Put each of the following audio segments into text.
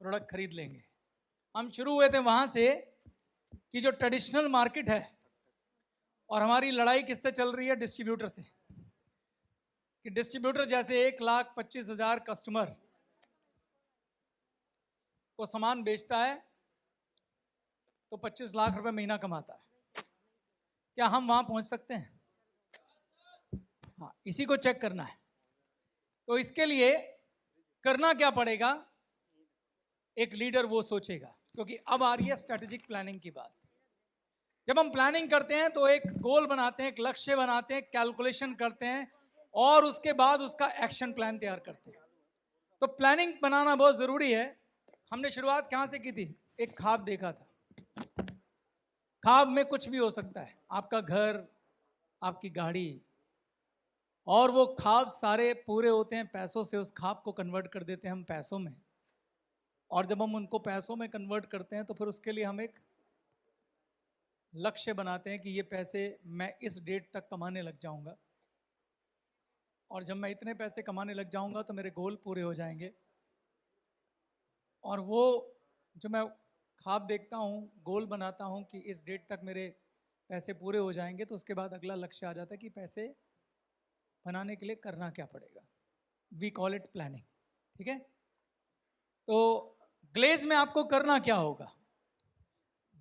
Product खरीद लेंगे। हम शुरू हुए थे वहां से कि जो ट्रेडिशनल मार्केट है, और हमारी लड़ाई किससे चल रही है? डिस्ट्रीब्यूटर से। कि डिस्ट्रीब्यूटर जैसे 1,25,000 कस्टमर को सामान बेचता है तो 25 लाख रुपए महीना कमाता है। क्या हम वहां पहुंच सकते हैं? हाँ, इसी को चेक करना है। तो इसके लिए करना क्या पड़ेगा? एक लीडर वो सोचेगा, क्योंकि अब आ रही है स्ट्रेटेजिक प्लानिंग की बात। जब हम प्लानिंग करते हैं तो एक गोल बनाते हैं, एक लक्ष्य बनाते हैं, कैलकुलेशन करते हैं और उसके बाद उसका एक्शन प्लान तैयार करते हैं। तो प्लानिंग बनाना बहुत जरूरी है। हमने शुरुआत कहां से की थी? एक ख्वाब देखा था। ख्वाब में कुछ भी हो सकता है, आपका घर, आपकी गाड़ी, और वो ख्वाब सारे पूरे होते हैं पैसों से। उस ख्वाब को कन्वर्ट कर देते हैं हम पैसों में, और जब हम उनको पैसों में कन्वर्ट करते हैं तो फिर उसके लिए हम एक लक्ष्य बनाते हैं कि ये पैसे मैं इस डेट तक कमाने लग जाऊंगा, और जब मैं इतने पैसे कमाने लग जाऊंगा तो मेरे गोल पूरे हो जाएंगे। और वो जो मैं ख्वाब देखता हूँ, गोल बनाता हूँ कि इस डेट तक मेरे पैसे पूरे हो जाएंगे, तो उसके बाद अगला लक्ष्य आ जाता है कि पैसे बनाने के लिए करना क्या पड़ेगा। We call it planning. ठीक है? तो ग्लेज में आपको करना क्या होगा?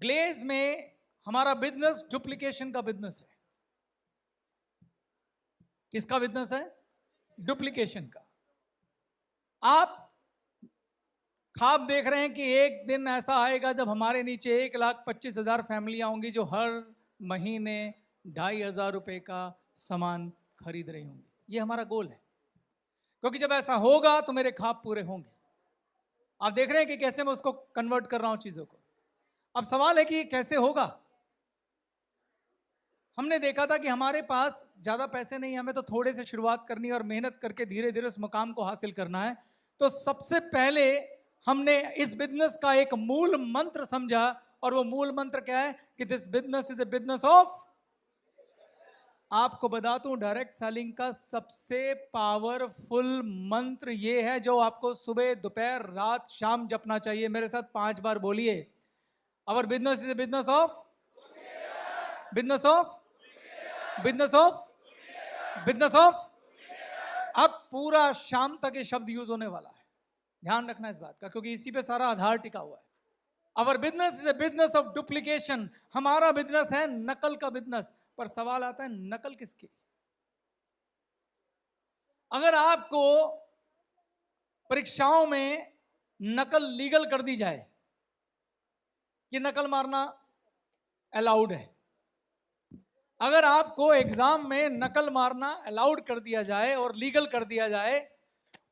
ग्लेज में हमारा बिजनेस डुप्लीकेशन का बिजनेस है। किसका बिजनेस है? डुप्लीकेशन का। आप ख्वाब देख रहे हैं कि एक दिन ऐसा आएगा जब हमारे नीचे 1,25,000 फैमिलियां होंगी जो हर महीने 2,500 रुपए का सामान खरीद रही होंगी। ये हमारा गोल है, क्योंकि जब ऐसा होगा तो मेरे ख्वाब पूरे होंगे। आप देख रहे हैं कि कैसे मैं उसको कन्वर्ट कर रहा हूं चीजों को। अब सवाल है कि कैसे होगा। हमने देखा था कि हमारे पास ज्यादा पैसे नहीं, हमें तो थोड़े से शुरुआत करनी है और मेहनत करके धीरे धीरे उस मुकाम को हासिल करना है। तो सबसे पहले हमने इस बिजनेस का एक मूल मंत्र समझा, और वो मूल मंत्र क्या है? कि this business is a business of. आपको बता दूं, डायरेक्ट सेलिंग का सबसे पावरफुल मंत्र ये है जो आपको सुबह, दोपहर, रात, शाम जपना चाहिए। मेरे साथ 5 बार बोलिए। Our business is a business of, business of, business of, business of. अब पूरा शाम तक ये शब्द यूज होने वाला है। ध्यान रखना इस बात का, क्योंकि इसी पे सारा आधार टिका हुआ है। Our business is a business of duplication. हमारा बिजनेस है नकल का बिजनेस। पर सवाल आता है, नकल किसकी? अगर आपको परीक्षाओं में नकल लीगल कर दी जाए कि नकल मारना अलाउड है, अगर आपको एग्जाम में नकल मारना अलाउड कर दिया जाए और लीगल कर दिया जाए,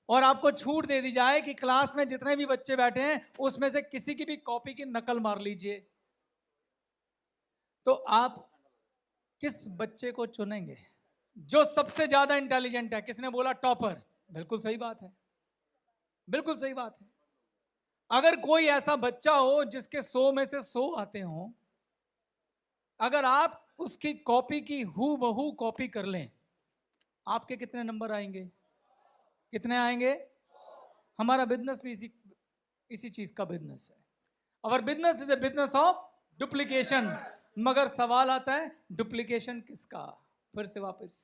और आपको छूट दे दी जाए कि क्लास में जितने भी बच्चे बैठे हैं उसमें से किसी की भी कॉपी की नकल मार लीजिए, तो आप किस बच्चे को चुनेंगे? जो सबसे ज्यादा इंटेलिजेंट है। किसने बोला? टॉपर। बिल्कुल सही बात है, बिल्कुल सही बात है। अगर कोई ऐसा बच्चा हो जिसके 100 में से 100 आते हो, अगर आप उसकी कॉपी की हूबहू कॉपी कर लें, आपके कितने नंबर आएंगे? कितने आएंगे? हमारा बिजनेस भी इसी चीज का बिजनेस है। और business is a business of duplication. मगर सवाल आता है, डुप्लीकेशन किसका? फिर से वापस,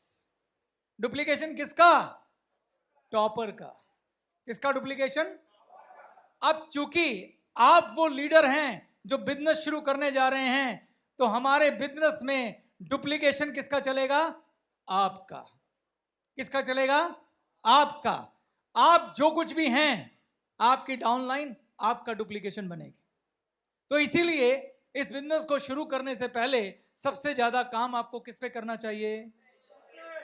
डुप्लीकेशन किसका? टॉपर का। किसका डुप्लीकेशन? अब चूंकि आप वो लीडर हैं जो बिजनेस शुरू करने जा रहे हैं, तो हमारे बिजनेस में डुप्लीकेशन किसका चलेगा? आपका। किसका चलेगा? आपका। आप जो कुछ भी हैं, आपकी डाउनलाइन आपका डुप्लीकेशन बनेगी। तो इसीलिए इस बिजनेस को शुरू करने से पहले सबसे ज्यादा काम आपको किस पे करना चाहिए?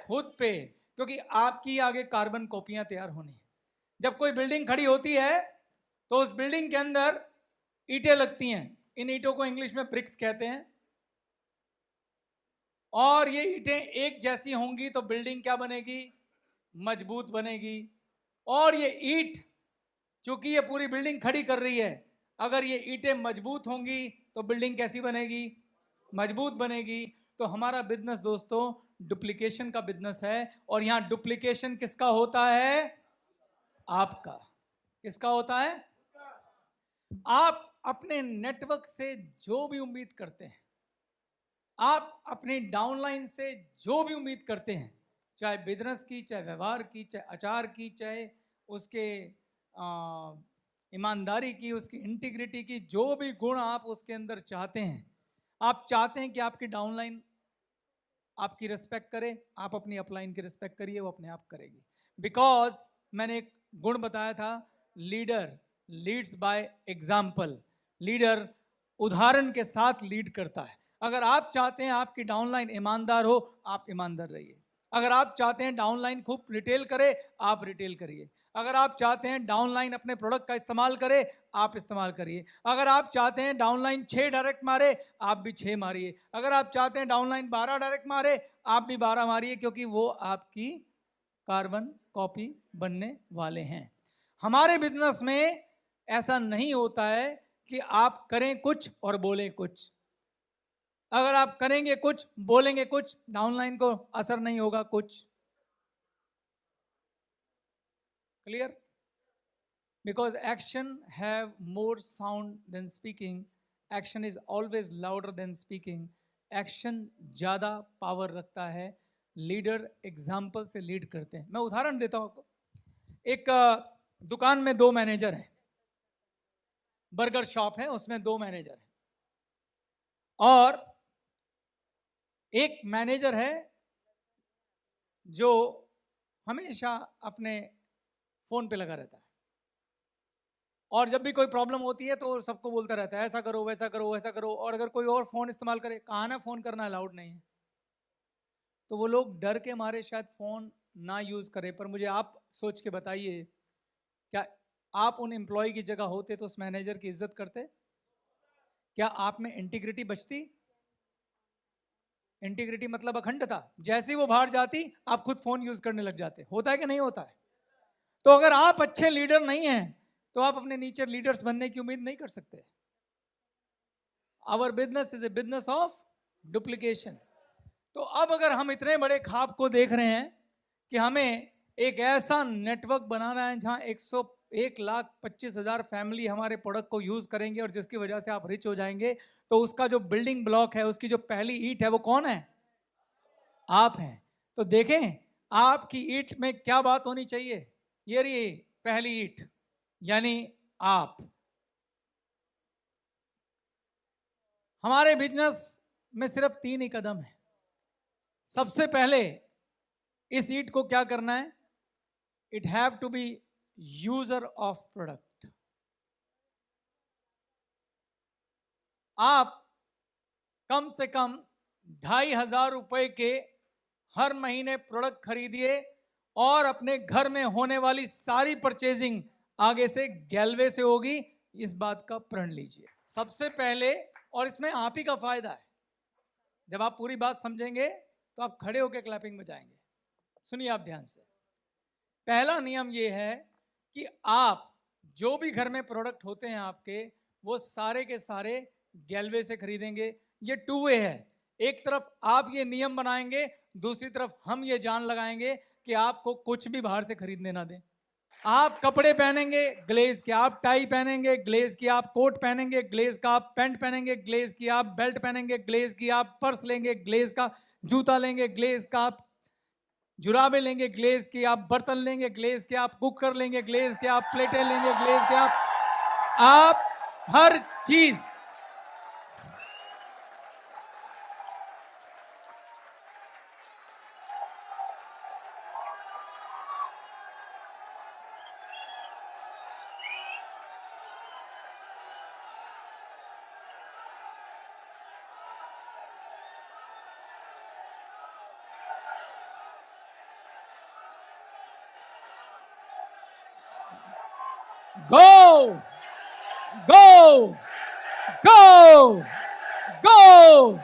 खुद पे। क्योंकि आपकी आगे कार्बन कॉपियां तैयार होनी है। जब कोई बिल्डिंग खड़ी होती है तो उस बिल्डिंग के अंदर ईंटें लगती हैं। इन ईंटों को इंग्लिश में ब्रिक्स कहते हैं। और ये ईंटें एक जैसी होंगी तो बिल्डिंग क्या बनेगी? मजबूत बनेगी। और ये ईंट, चूंकि ये पूरी बिल्डिंग खड़ी कर रही है, अगर ये ईंटें मजबूत होंगी तो बिल्डिंग कैसी बनेगी? मजबूत बनेगी। तो हमारा बिजनेस दोस्तों डुप्लीकेशन का बिजनेस है। और यहां डुप्लीकेशन किसका होता है? आपका। किसका होता है? आप अपने नेटवर्क से जो भी उम्मीद करते हैं, आप अपनी डाउनलाइन से जो भी उम्मीद करते हैं, चाहे बिजनेस की, चाहे व्यवहार की, चाहे आचार की, चाहे उसके ईमानदारी की, उसकी इंटीग्रिटी की, जो भी गुण आप उसके अंदर चाहते हैं, आप चाहते हैं कि आपकी डाउनलाइन आपकी रिस्पेक्ट करे, आप अपनी अपलाइन की रिस्पेक्ट करिए, वो अपने आप करेगी। बिकॉज मैंने एक गुण बताया था, leader leads by example. Leader उदाहरण के साथ लीड करता है। अगर आप चाहते हैं आपकी डाउनलाइन ईमानदार हो, आप ईमानदार रहिए। अगर आप चाहते हैं डाउनलाइन खूब रिटेल करे, आप रिटेल करिए। अगर आप चाहते हैं डाउनलाइन अपने प्रोडक्ट का इस्तेमाल करे, आप इस्तेमाल करिए। अगर आप चाहते हैं डाउनलाइन 6 डायरेक्ट मारे, आप भी 6 मारिए। अगर आप चाहते हैं डाउनलाइन 12 डायरेक्ट मारे, आप भी 12 मारिए, क्योंकि वो आपकी कार्बन कॉपी बनने वाले हैं। हमारे बिजनेस में ऐसा नहीं होता है कि आप करें कुछ और बोलें कुछ। अगर आप करेंगे कुछ, बोलेंगे कुछ, डाउनलाइन को असर नहीं होगा कुछ। Clear? Because action have more sound than speaking. Action is always louder than speaking. Action ज्यादा पावर रखता है। लीडर एग्जाम्पल से लीड करते हैं। मैं उदाहरण देता हूं आपको। एक दुकान में 2 मैनेजर हैं, बर्गर शॉप है, उसमें 2 मैनेजर हैं, और एक मैनेजर है जो हमेशा अपने फोन पे लगा रहता है, और जब भी कोई प्रॉब्लम होती है तो सबको बोलता रहता है ऐसा करो, वैसा करो, वैसा करो। और अगर कोई और फोन इस्तेमाल करे, कहा ना फोन करना अलाउड नहीं है, तो वो लोग डर के मारे शायद फोन ना यूज करें। पर मुझे आप सोच के बताइए, क्या आप उन एम्प्लॉय की जगह होते तो उस मैनेजर की इज्जत करते? क्या आप में इंटीग्रिटी बचती? इंटीग्रिटी मतलब अखंडता। जैसे ही वो बाहर जाती, आप खुद फोन यूज करने लग जाते। होता है कि नहीं होता है? तो अगर आप अच्छे लीडर नहीं हैं, तो आप अपने नीचे लीडर्स बनने की उम्मीद नहीं कर सकते। Our business is a business of duplication. तो अब अगर हम इतने बड़े ख्वाब को देख रहे हैं कि हमें एक ऐसा नेटवर्क बनाना है जहां 1,25,000 फैमिली हमारे प्रोडक्ट को यूज करेंगे, और जिसकी वजह से आप रिच हो जाएंगे, तो उसका जो बिल्डिंग ब्लॉक है, उसकी जो पहली ईंट है, वो कौन है? आप हैं। तो देखें आपकी ईंट में क्या बात होनी चाहिए। ये रही पहली ईंट, यानी आप। हमारे बिजनेस में सिर्फ 3 ही कदम है। सबसे पहले इस ईंट को क्या करना है? It have to be user of product. आप कम से कम 2,500 रुपए के हर महीने प्रोडक्ट खरीदिए, और अपने घर में होने वाली सारी परचेजिंग आगे से गैलवे से होगी। इस बात का प्रण लीजिए सबसे पहले, और इसमें आप ही का फायदा है। जब आप पूरी बात समझेंगे तो आप खड़े होकर क्लैपिंग में जाएंगे। सुनिए आप ध्यान से। पहला नियम यह है कि आप जो भी घर में प्रोडक्ट होते हैं आपके, वो सारे के सारे गैलवे से खरीदेंगे। ये 2 वे है। एक तरफ आप ये नियम बनाएंगे, दूसरी तरफ हम ये जान लगाएंगे कि आपको कुछ भी बाहर से खरीदने ना दें। आप कपड़े पहनेंगे ग्लेज के, आप टाई पहनेंगे ग्लेज की, आप कोट पहनेंगे ग्लेज का, आप पैंट पहनेंगे ग्लेज की, आप बेल्ट पहनेंगे ग्लेज की, आप पर्स लेंगे ग्लेज का, जूता लेंगे ग्लेज का, आप जुराबे लेंगे ग्लेज की, आप बर्तन लेंगे ग्लेज के, आप कुकर लेंगे ग्लेज के, आप प्लेटें लेंगे ग्लेज के, आप हर चीज। Go! Go! Go! Go!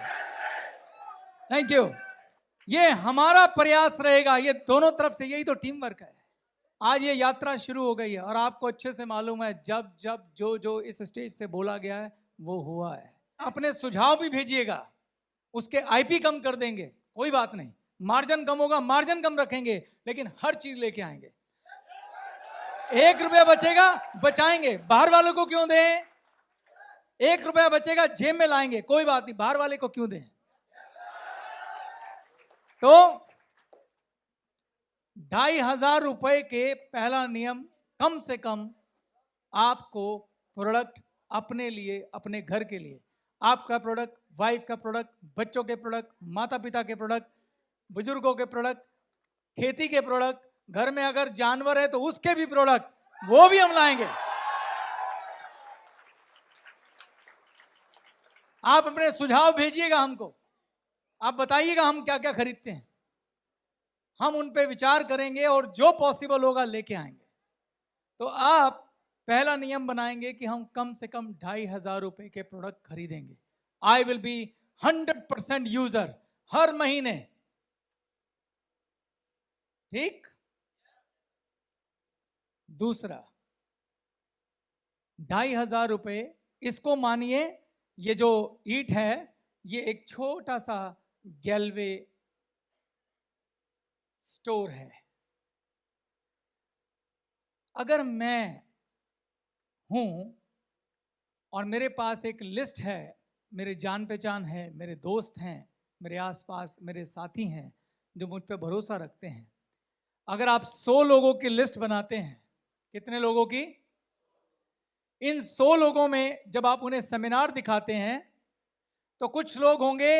Thank you. ये हमारा प्रयास रहेगा, ये दोनों तरफ से, यही तो टीम वर्क है। आज ये यात्रा शुरू हो गई है, और आपको अच्छे से मालूम है जब जब जो जो इस स्टेज से बोला गया है वो हुआ है। अपने सुझाव भी भेजिएगा, उसके आईपी कम कर देंगे, कोई बात नहीं। मार्जिन कम होगा, मार्जिन कम रखेंगे, लेकिन हर चीज लेके आएंगे। 1 रुपया बचेगा, बचाएंगे। बाहर वालों को क्यों दें? 1 रुपया बचेगा, जेब में लाएंगे, कोई बात नहीं, बाहर वाले को क्यों दें? तो 2,500 रुपए के पहला नियम, कम से कम आपको प्रोडक्ट अपने लिए, अपने घर के लिए, आपका प्रोडक्ट, वाइफ का प्रोडक्ट, बच्चों के प्रोडक्ट, माता पिता के प्रोडक्ट, बुजुर्गों के प्रोडक्ट, खेती के प्रोडक्ट, घर में अगर जानवर है तो उसके भी प्रोडक्ट, वो भी हम लाएंगे। आप अपने सुझाव भेजिएगा हमको, आप बताइएगा हम क्या क्या खरीदते हैं, हम उन पे विचार करेंगे और जो पॉसिबल होगा लेके आएंगे। तो आप पहला नियम बनाएंगे कि हम कम से कम 2,500 रुपए के प्रोडक्ट खरीदेंगे। आई विल बी 100% यूजर हर महीने, ठीक। दूसरा, 2,500 रुपए, इसको मानिए ये जो ईट है ये एक छोटा सा गैलवे स्टोर है। अगर मैं हूं और मेरे पास एक लिस्ट है, मेरे जान पहचान है, मेरे दोस्त हैं, मेरे आसपास मेरे साथी हैं जो मुझ पर भरोसा रखते हैं, अगर आप 100 लोगों की लिस्ट बनाते हैं, कितने लोगों की? इन 100 लोगों में जब आप उन्हें सेमिनार दिखाते हैं तो कुछ लोग होंगे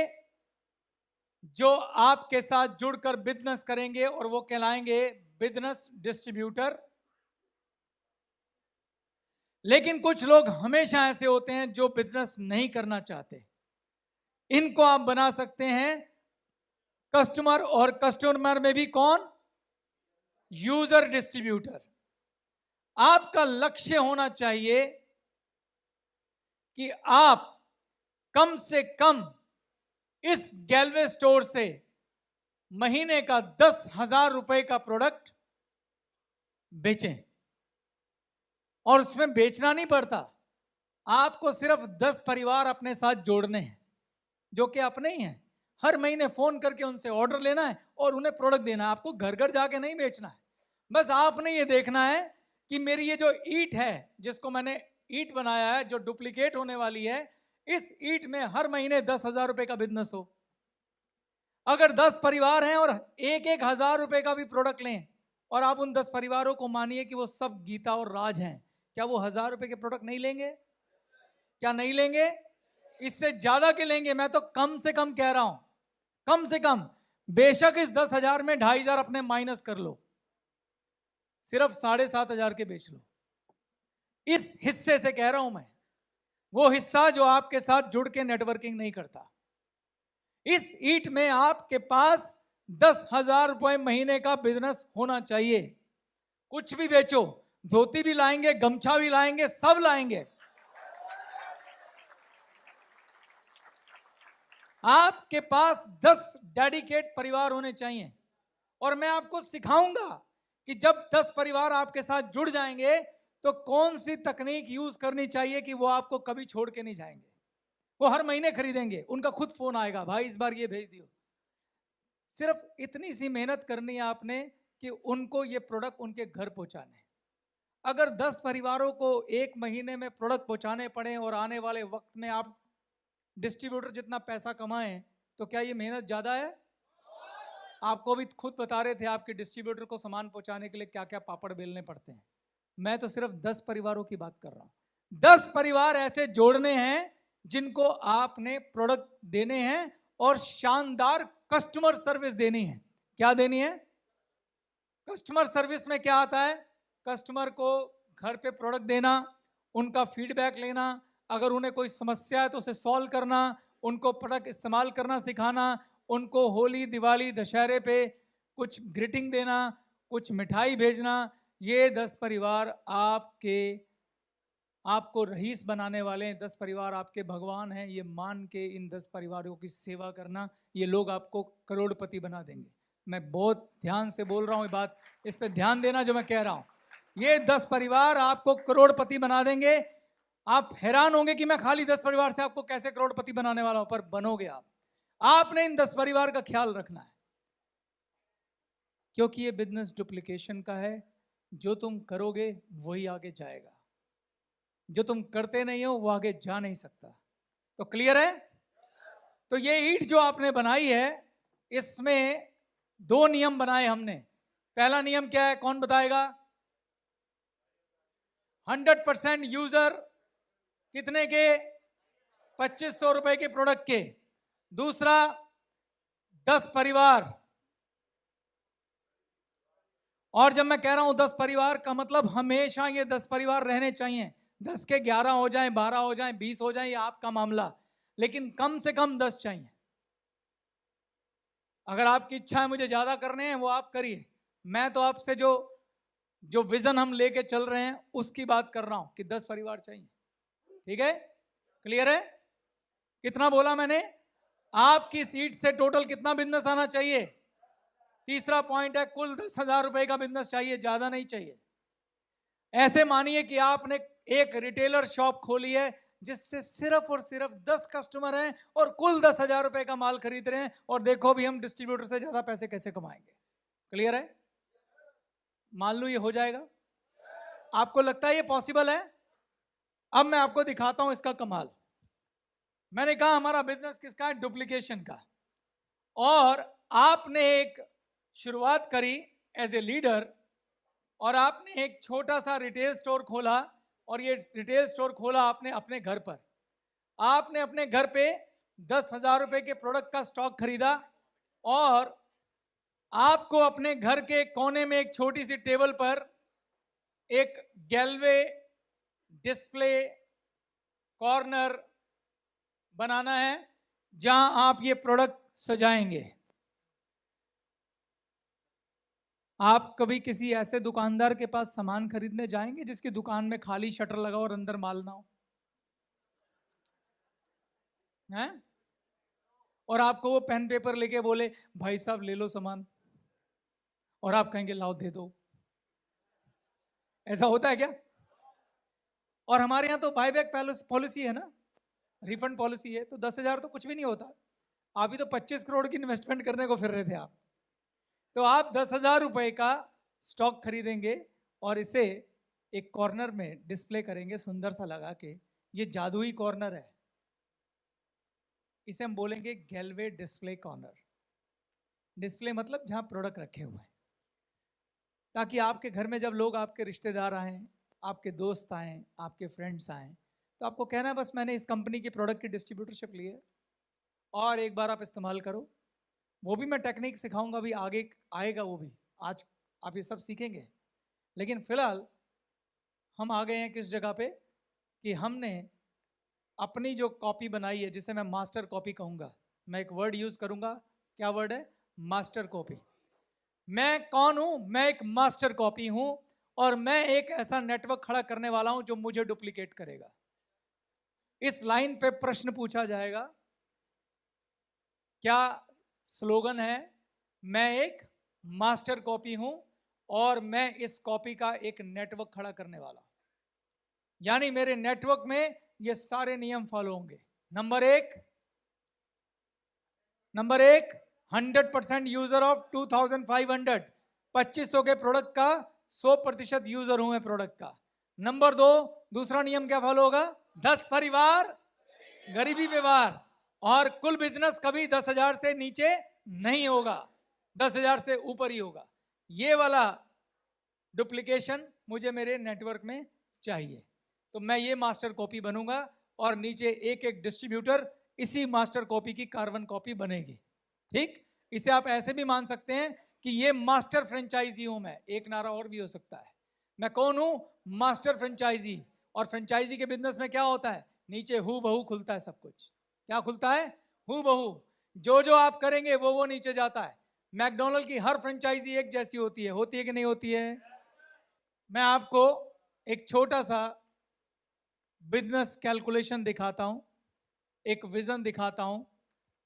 जो आपके साथ जुड़कर बिजनेस करेंगे और वो कहलाएंगे बिजनेस डिस्ट्रीब्यूटर। लेकिन कुछ लोग हमेशा ऐसे होते हैं जो बिजनेस नहीं करना चाहते। इनको आप बना सकते हैं कस्टमर, और कस्टमर में भी कौन? User distributor. आपका लक्ष्य होना चाहिए कि आप कम से कम इस गैलवे स्टोर से महीने का 10,000 रुपए का प्रोडक्ट बेचें। और उसमें बेचना नहीं पड़ता, आपको सिर्फ 10 परिवार अपने साथ जोड़ने हैं जो कि अपने ही हैं। हर महीने फोन करके उनसे ऑर्डर लेना है और उन्हें प्रोडक्ट देना है। आपको घर घर जाके नहीं बेचना है, बस आपने ये देखना है कि मेरी ये जो ईट है, जिसको मैंने ईट बनाया है जो डुप्लीकेट होने वाली है, इस ईट में हर महीने 10,000 रुपए का बिजनेस हो। अगर 10 परिवार हैं और 1,000 रुपए का भी प्रोडक्ट लें और आप उन 10 परिवारों को मानिए कि वो सब गीता और राज हैं, क्या वो 1,000 रुपए के प्रोडक्ट नहीं लेंगे? क्या नहीं लेंगे? इससे ज्यादा के लेंगे। मैं तो कम से कम कह रहा हूं, कम से कम। बेशक इस 10,000 में 2,500 अपने माइनस कर लो, सिर्फ 7,500 के बेच लो। इस हिस्से से कह रहा हूं मैं, वो हिस्सा जो आपके साथ जुड़ के नेटवर्किंग नहीं करता। इस ईट में आपके पास 10,000 रुपए महीने का बिजनेस होना चाहिए। कुछ भी बेचो, धोती भी लाएंगे, गमछा भी लाएंगे, सब लाएंगे। आपके पास 10 डेडिकेट परिवार होने चाहिए। और मैं आपको सिखाऊंगा कि जब 10 परिवार आपके साथ जुड़ जाएंगे तो कौन सी तकनीक यूज करनी चाहिए कि वो आपको कभी छोड़ के नहीं जाएंगे। वो हर महीने खरीदेंगे, उनका खुद फोन आएगा, भाई इस बार ये भेज दियो। सिर्फ इतनी सी मेहनत करनी है आपने कि उनको ये प्रोडक्ट उनके घर पहुंचाने। अगर 10 परिवारों को एक महीने में प्रोडक्ट पहुंचाने पड़े और आने वाले वक्त में आप डिस्ट्रीब्यूटर जितना पैसा कमाएं, तो क्या ये मेहनत ज्यादा है? आपको भी खुद बता रहे थे आपके डिस्ट्रीब्यूटर को सामान पहुंचाने के लिए क्या क्या पापड़ बेलने पड़ते हैं। मैं तो सिर्फ 10 परिवारों की बात कर रहा हूं। 10 परिवार ऐसे जोड़ने हैं जिनको आपने प्रोडक्ट देने हैं और शानदार कस्टमर सर्विस देनी है। क्या देनी है? कस्टमर सर्विस में क्या आता है? कस्टमर को घर पे प्रोडक्ट देना, उनका फीडबैक लेना, अगर उन्हें कोई समस्या है तो उसे सॉल्व करना, उनको प्रोडक्ट इस्तेमाल करना सिखाना, उनको होली, दिवाली, दशहरे पे कुछ ग्रीटिंग देना, कुछ मिठाई भेजना। ये 10 परिवार आपको रईस बनाने वाले हैं। 10 परिवार आपके भगवान हैं, ये मान के इन 10 परिवारों की सेवा करना, ये लोग आपको करोड़पति बना देंगे। मैं बहुत ध्यान से बोल रहा हूँ ये बात, इस पे ध्यान देना जो मैं कह रहा हूँ। ये 10 परिवार आपको करोड़पति बना देंगे। आप हैरान होंगे कि मैं खाली 10 परिवार से आपको कैसे करोड़पति बनाने वाला हूं, पर बनोगे आप। आपने इन 10 परिवार का ख्याल रखना है, क्योंकि ये बिजनेस डुप्लीकेशन का है। जो तुम करोगे वही आगे जाएगा, जो तुम करते नहीं हो वो आगे जा नहीं सकता। तो क्लियर है? तो ये ईंट जो आपने बनाई है, इसमें दो नियम बनाए हमने। पहला नियम क्या है, कौन बताएगा? 100% यूजर कितने के? 2500 रुपए के प्रोडक्ट के। दूसरा 10 परिवार। और जब मैं कह रहा हूं 10 परिवार का मतलब हमेशा ये 10 परिवार रहने चाहिए। 10 के 11 हो जाएं, 12 हो जाएं, 20 हो जाएं, ये आपका मामला, लेकिन कम से कम 10 चाहिए। अगर आपकी इच्छा है मुझे ज्यादा करने हैं, वो आप करिए। मैं तो आपसे जो जो विजन हम लेके चल रहे हैं उसकी बात कर रहा हूं कि 10 परिवार चाहिए। ठीक है? क्लियर है? कितना बोला मैंने? आपकी सीट से टोटल कितना बिजनेस आना चाहिए? तीसरा पॉइंट है, कुल 10,000 रुपए का बिजनेस चाहिए, ज्यादा नहीं चाहिए। ऐसे मानिए कि आपने एक रिटेलर शॉप खोली है जिससे सिर्फ और सिर्फ 10 कस्टमर हैं और कुल 10,000 रुपए का माल खरीद रहे हैं, और देखो भी हम डिस्ट्रीब्यूटर से ज्यादा पैसे कैसे कमाएंगे। क्लियर है? मान लो ये हो जाएगा। आपको लगता है ये पॉसिबल है? अब मैं आपको दिखाता हूं इसका कमाल। मैंने कहा हमारा बिजनेस किसका है? डुप्लीकेशन का। और आपने एक शुरुआत करी एज ए लीडर, और आपने एक छोटा सा रिटेल स्टोर खोला, और ये रिटेल स्टोर खोला आपने अपने घर पर। आपने अपने घर पे 10,000 रुपए के प्रोडक्ट का स्टॉक खरीदा, और आपको अपने घर के कोने में एक छोटी सी टेबल पर एक गैलवे डिस्प्ले कॉर्नर बनाना है जहां आप ये प्रोडक्ट सजाएंगे। आप कभी किसी ऐसे दुकानदार के पास सामान खरीदने जाएंगे जिसकी दुकान में खाली शटर लगा और अंदर माल ना हो? हैं? और आपको वो पेन पेपर लेके बोले भाई साहब ले लो सामान, और आप कहेंगे लाओ दे दो। ऐसा होता है क्या? और हमारे यहाँ तो बायबैक पॉलिसी है ना, रिफंड पॉलिसी है, तो 10,000 तो कुछ भी नहीं होता। अभी तो 25 करोड़ की इन्वेस्टमेंट करने को फिर रहे थे आप। तो आप 10,000 रुपए का स्टॉक खरीदेंगे और इसे एक कॉर्नर में डिस्प्ले करेंगे सुंदर सा लगा के। ये जादुई कॉर्नर है, इसे हम बोलेंगे गैलवे डिस्प्ले कॉर्नर। डिस्प्ले मतलब जहां प्रोडक्ट रखे हुए हैं, ताकि आपके घर में जब लोग, आपके रिश्तेदार आए, आपके दोस्त आए, आपके फ्रेंड्स आए, तो आपको कहना है बस मैंने इस कंपनी की प्रोडक्ट की डिस्ट्रीब्यूटरशिप ली है और एक बार आप इस्तेमाल करो। वो भी मैं टेक्निक सिखाऊंगा, अभी आगे आएगा वो भी। आज आप ये सब सीखेंगे, लेकिन फिलहाल हम आ गए हैं किस जगह पे कि हमने अपनी जो कॉपी बनाई है, जिसे मैं मास्टर कॉपी कहूंगा। मैं एक वर्ड यूज करूंगा, क्या वर्ड है? Master copy. मैं कौन हूं? मैं एक मास्टर कॉपी हूं, और मैं एक ऐसा नेटवर्क खड़ा करने वाला हूं जो मुझे डुप्लीकेट करेगा। इस लाइन पे प्रश्न पूछा जाएगा, क्या स्लोगन है? मैं एक मास्टर कॉपी हूं और मैं इस कॉपी का एक नेटवर्क खड़ा करने वाला हूं। यानी मेरे नेटवर्क में ये सारे नियम फॉलो होंगे। नंबर एक 100% यूजर ऑफ 2500, 2500 के प्रोडक्ट का 100% यूजर हूं मैं प्रोडक्ट का। नंबर दो, दूसरा नियम क्या फॉलो होगा? 10 परिवार गरीबी व्यवहार, और कुल बिजनेस कभी 10,000 से नीचे नहीं होगा, 10,000 से ऊपर ही होगा। ये वाला डुप्लीकेशन मुझे मेरे नेटवर्क में चाहिए, तो मैं ये मास्टर कॉपी बनूंगा, और नीचे एक एक डिस्ट्रीब्यूटर इसी मास्टर कॉपी की कार्बन कॉपी बनेगी। ठीक? इसे आप ऐसे भी मान सकते हैं कि ये मास्टर फ्रेंचाइजी हूं मैं। एक नारा और भी हो सकता है, मैं कौन हूं? Master franchisee. और फ्रेंचाइजी के बिजनेस में क्या होता है? नीचे हु बहू खुलता है सब कुछ। क्या खुलता है? हु बहू। जो जो आप करेंगे वो नीचे जाता है। मैकडोनल्ड की हर फ्रेंचाइजी एक जैसी होती है कि नहीं होती है? मैं आपको एक छोटा सा बिजनेस कैलकुलेशन दिखाता हूं, एक विजन दिखाता हूं,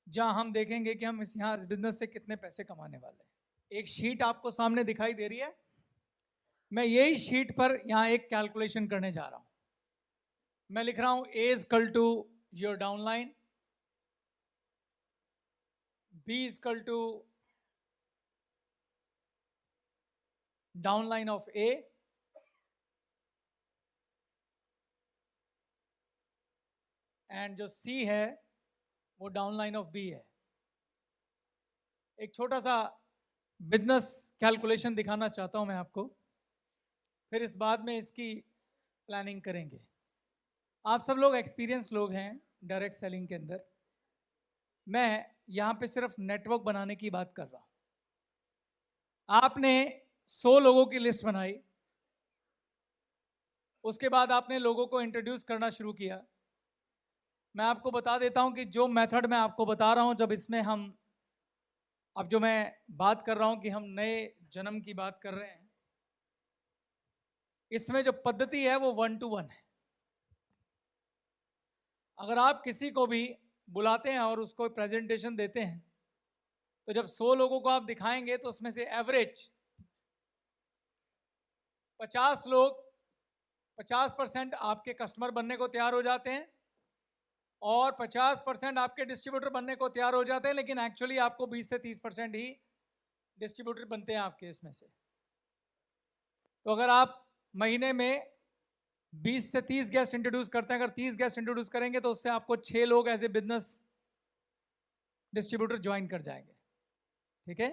जहां हम देखेंगे कि हम यहाँ इस बिजनेस से कितने पैसे कमाने वाले हैं। एक शीट आपको सामने दिखाई दे रही है, मैं यही शीट पर यहाँ एक कैलकुलेशन करने जा रहा हूं। मैं लिख रहा हूं A is equal to your downline, B is equal to downline of A, and जो सी है वो डाउनलाइन ऑफ बी है। एक छोटा सा बिजनेस कैलकुलेशन दिखाना चाहता हूं मैं आपको, फिर इस बाद में इसकी प्लानिंग करेंगे। आप सब लोग एक्सपीरियंस लोग हैं डायरेक्ट सेलिंग के अंदर। मैं यहां पे सिर्फ नेटवर्क बनाने की बात कर रहा हूं। आपने 100 लोगों की लिस्ट बनाई, उसके बाद आपने लोगों को इंट्रोड्यूस करना शुरू किया। मैं आपको बता देता हूं कि जो मेथड मैं आपको बता रहा हूं, जब इसमें हम अब जो मैं बात कर रहा हूं कि हम नए जन्म की बात कर रहे हैं, इसमें जो पद्धति है वो 1 to 1 है। अगर आप किसी को भी बुलाते हैं और उसको प्रेजेंटेशन देते हैं, तो जब 100 लोगों को आप दिखाएंगे तो उसमें से एवरेज 50 लोग 50% आपके कस्टमर बनने को तैयार हो जाते हैं और 50% आपके डिस्ट्रीब्यूटर बनने को तैयार हो जाते हैं, लेकिन एक्चुअली आपको 20 से 30% ही डिस्ट्रीब्यूटर बनते हैं आपके इसमें से। तो अगर आप महीने में 20 से 30 गेस्ट इंट्रोड्यूस करते हैं, अगर 30 गेस्ट इंट्रोड्यूस करेंगे तो उससे आपको 6 लोग as a business distributor join कर जाएंगे। ठीक है।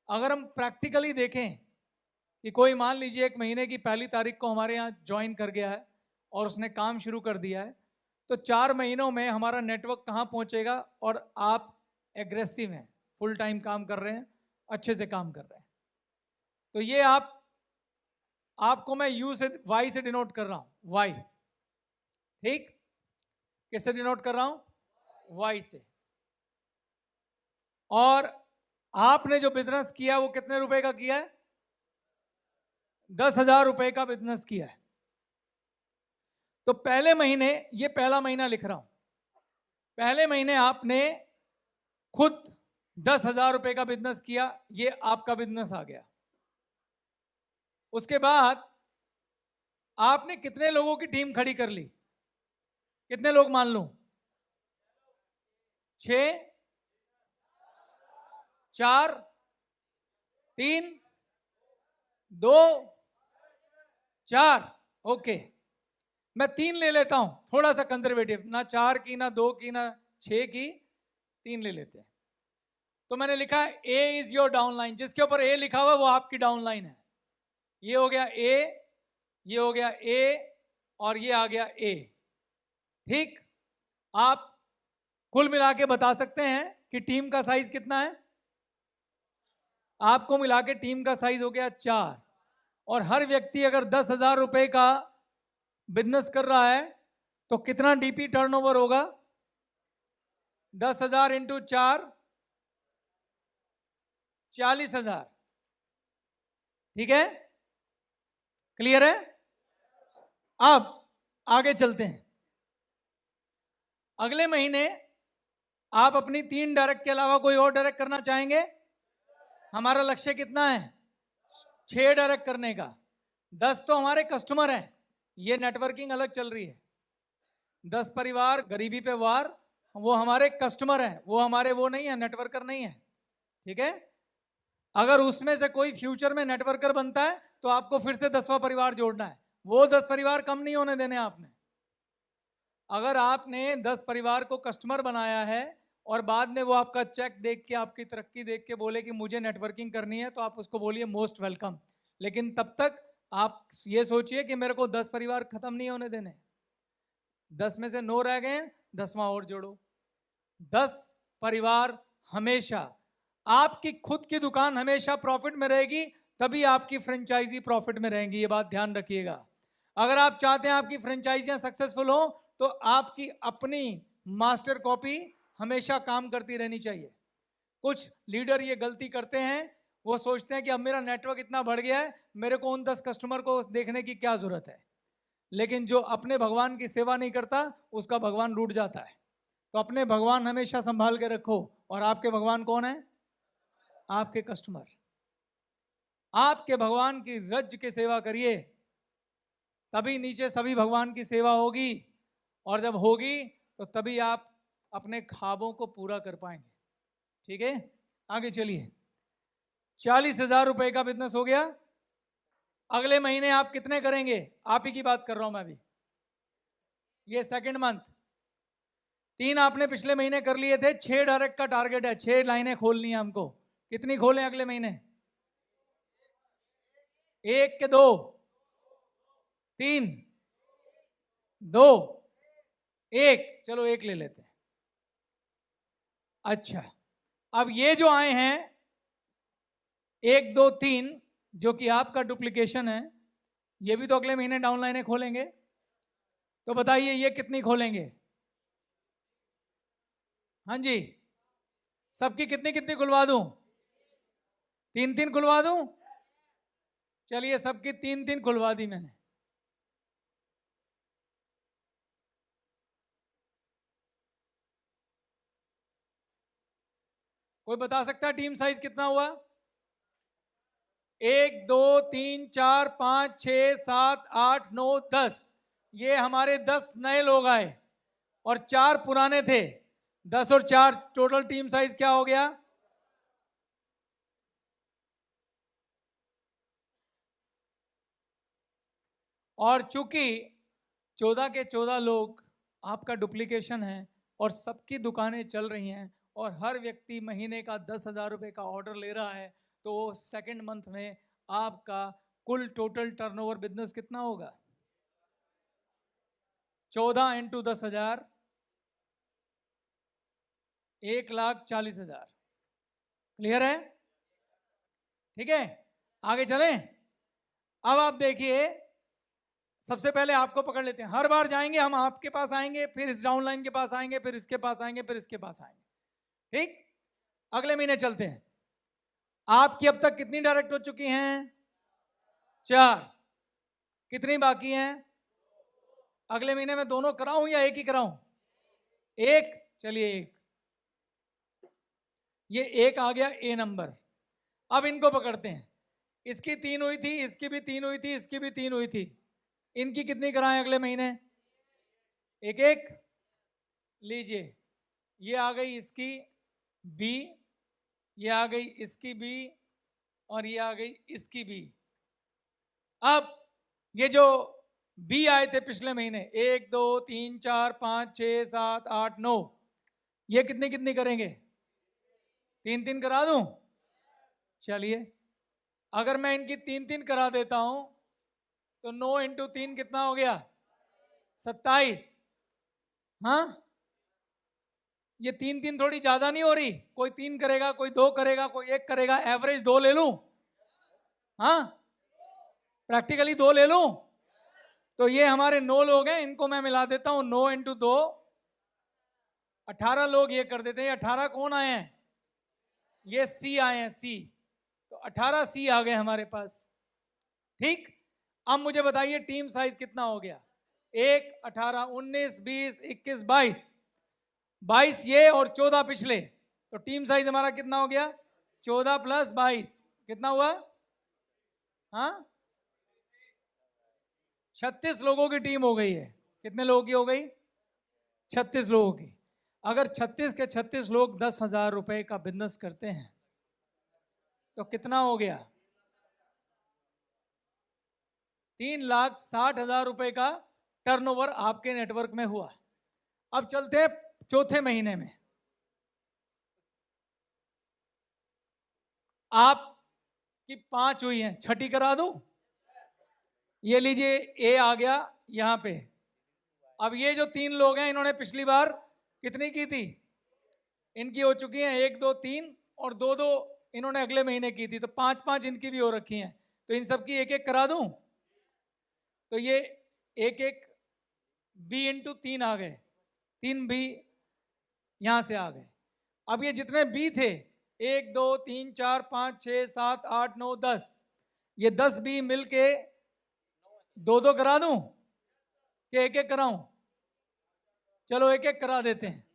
अगर हम प्रैक्टिकली देखें कि कोई मान लीजिए 1 महीने की 1 तारीख को हमारे यहाँ ज्वाइन कर गया है और उसने काम शुरू कर दिया है, तो 4 महीनों में हमारा नेटवर्क कहाँ पहुँचेगा और आप एग्रेसिव हैं, फुल टाइम काम कर रहे हैं, अच्छे से काम कर रहे हैं। तो ये आपको मैं यू से वाई से डिनोट कर रहा हूं, वाई। ठीक, किससे डिनोट कर रहा हूं? वाई से। और आपने जो बिजनेस किया वो कितने रुपए का किया है? 10,000 रुपए का बिजनेस किया है। तो पहले महीने, ये पहला महीना लिख रहा हूं, पहले महीने आपने खुद 10,000 रुपए का बिजनेस किया, ये आपका बिजनेस आ गया। उसके बाद आपने कितने लोगों की टीम खड़ी कर ली? कितने लोग मान लूं? 6, 4, 3, 2, 4। ओके, मैं 3 ले लेता हूं, थोड़ा सा कंजर्वेटिव, ना 4 की, ना 2 की, ना 6 की, 3 ले लेते हैं। तो मैंने लिखा ए इज योर डाउनलाइन। जिसके ऊपर ए लिखा हुआ वो आपकी डाउनलाइन है। ये हो गया ए, ये हो गया ए, और ये आ गया ए। ठीक, आप कुल मिला के बता सकते हैं कि टीम का साइज कितना है? आपको मिला के टीम का साइज हो गया 4। और हर व्यक्ति अगर 10,000 रुपए का बिजनेस कर रहा है तो कितना डीपी टर्नओवर होगा? 10,000 इंटू 4, 40,000। ठीक है, क्लियर है? अब आगे चलते हैं। अगले महीने आप अपनी 3 डायरेक्ट के अलावा कोई और डायरेक्ट करना चाहेंगे? हमारा लक्ष्य कितना है? 6 डायरेक्ट करने का। 10 तो हमारे कस्टमर हैं, ये नेटवर्किंग अलग चल रही है। 10 परिवार गरीबी पे वार, वो हमारे कस्टमर हैं, वो हमारे वो नहीं है, नेटवर्कर नहीं है। ठीक है, अगर उसमें से कोई फ्यूचर में नेटवर्कर बनता है तो आपको फिर से 10वां परिवार जोड़ना है। वो 10 परिवार कम नहीं होने देने आपने। अगर आपने 10 परिवार को कस्टमर बनाया है और बाद में वो आपका चेक देख के, आपकी तरक्की देख के बोले कि मुझे नेटवर्किंग करनी है, तो आप उसको बोलिए मोस्ट वेलकम। लेकिन तब तक आप ये सोचिए कि मेरे को 10 परिवार खत्म नहीं होने देने। 10 में से 9 रह गए, 10वां और जोड़ो। 10 परिवार हमेशा, आपकी खुद की दुकान हमेशा प्रॉफिट में रहेगी, तभी आपकी फ्रेंचाइजी प्रॉफिट में रहेंगी। ये बात ध्यान रखिएगा। अगर आप चाहते हैं आपकी फ्रेंचाइजियां सक्सेसफुल हो तो आपकी अपनी मास्टर कॉपी हमेशा काम करती रहनी चाहिए। कुछ लीडर ये गलती करते हैं, वो सोचते हैं कि अब मेरा नेटवर्क इतना बढ़ गया है, मेरे को उन 10 कस्टमर को देखने की क्या जरूरत है। लेकिन जो अपने भगवान की सेवा नहीं करता उसका भगवान रूठ जाता है। तो अपने भगवान हमेशा संभाल के रखो। और आपके भगवान कौन है? आपके कस्टमर। आपके भगवान की रज की सेवा करिए, तभी नीचे सभी भगवान की सेवा होगी। और जब होगी तो तभी आप अपने ख्वाबों को पूरा कर पाएंगे। ठीक है, आगे चलिए। 40,000 रुपए का बिजनेस हो गया। अगले महीने आप कितने करेंगे? आप ही की बात कर रहा हूं मैं अभी। ये सेकंड मंथ 3 आपने पिछले महीने कर लिए थे, 6 डायरेक्ट का टारगेट है, 6 लाइनें खोलनी है हमको। कितनी खोलें अगले महीने? 1 के 2, 3, 2, 1, चलो 1 ले लेते हैं। अच्छा, अब ये जो आए हैं 1, 2, 3 जो कि आपका डुप्लीकेशन है, ये भी तो अगले महीने डाउन लाइनें खोलेंगे। तो बताइए ये कितनी खोलेंगे? हाँ जी, सबकी कितनी कितनी खुलवा दूं? 3-3 खुलवा दूं? चलिए सबकी 3-3 खुलवा दी मैंने। कोई बता सकता है टीम साइज कितना हुआ? 1, 2, 3, 4, 5, 6, 7, 8, 9, 10। ये हमारे 10 नए लोग आए और 4 पुराने थे। 10 और 4 टोटल टीम साइज क्या हो गया? और चूंकि 14 के 14 लोग आपका डुप्लीकेशन है और सबकी दुकानें चल रही हैं और हर व्यक्ति महीने का 10,000 रुपए का ऑर्डर ले रहा है, तो सेकंड मंथ में आपका कुल टोटल टर्नओवर बिजनेस कितना होगा? 14 इंटू 10,000, 1,40,000। क्लियर है? ठीक है, आगे चलें। अब आप देखिए, सबसे पहले आपको पकड़ लेते हैं। हर बार जाएंगे हम, आपके पास आएंगे, फिर इस डाउनलाइन के पास आएंगे, फिर इसके पास आएंगे, फिर इसके पास आएंगे। ठीक, अगले महीने चलते हैं। आपकी अब तक कितनी डायरेक्ट हो चुकी हैं? 4। कितनी बाकी हैं? अगले महीने में दोनों कराऊं या एक ही कराऊं? एक, चलिए एक। ये एक आ गया ए नंबर। अब इनको पकड़ते हैं। इसकी 3 हुई थी, इसकी भी 3 हुई थी, इसकी भी 3 हुई थी। इनकी कितनी कराएं अगले महीने? एक एक। लीजिए, ये आ गई इसकी बी, ये आ गई इसकी बी, और ये आ गई इसकी बी। अब ये जो बी आए थे पिछले महीने, 1, 2, 3, 4, 5, 6, 7, 8, 9, ये कितनी कितनी करेंगे? 3-3 करा दूं? चलिए, अगर मैं इनकी 3-3 करा देता हूं तो 9 इंटू 3 कितना हो गया? 27। हाँ, ये 3-3 थोड़ी ज्यादा नहीं हो रही? कोई 3 करेगा, कोई 2 करेगा, कोई 1 करेगा, एवरेज 2 ले लूं? हाँ, प्रैक्टिकली 2 ले लूं? तो ये हमारे 9 लोग हैं, इनको मैं मिला देता हूं। 9 इंटू 2, 18 लोग ये कर देते हैं। 18 कौन आए हैं? ये सी आए हैं, सी। तो 18 सी आ गए हमारे पास। ठीक, अब मुझे बताइए टीम साइज कितना हो गया? 1, 18, 19, 20, 21, 22। 22 ये और 14 पिछले, तो टीम साइज हमारा कितना हो गया? 14 प्लस 22 कितना हुआ? हाँ, 36 लोगों की टीम हो गई है। कितने लोगों की हो गई? 36 लोगों की। अगर 36 के 36 लोग 10,000 रुपए का बिजनेस करते हैं तो कितना हो गया? 3,60,000 रुपए का टर्नओवर आपके नेटवर्क में हुआ। अब चलते हैं चौथे महीने में। आपकी 5 हुई हैं, छठी करा दूं? ये लीजिए, ए आ गया यहां पे। अब ये जो 3 लोग हैं, इन्होंने पिछली बार कितनी की थी? इनकी हो चुकी हैं 1, 2, 3, और 2, 2 इन्होंने अगले महीने की थी, तो 5, 5 इनकी भी हो रखी हैं। तो इन सबकी एक एक करा दूं? तो ये एक एक बी इंटू 3 आ गए, 3 बी यहां से आ गए। अब ये जितने बी थे, 1, 2, 3, 4, 5, 6, 7, 8, 9, 10, ये 10 बी मिलके 2, 2 करा दूं कि एक एक कराऊं? चलो एक एक करा देते हैं।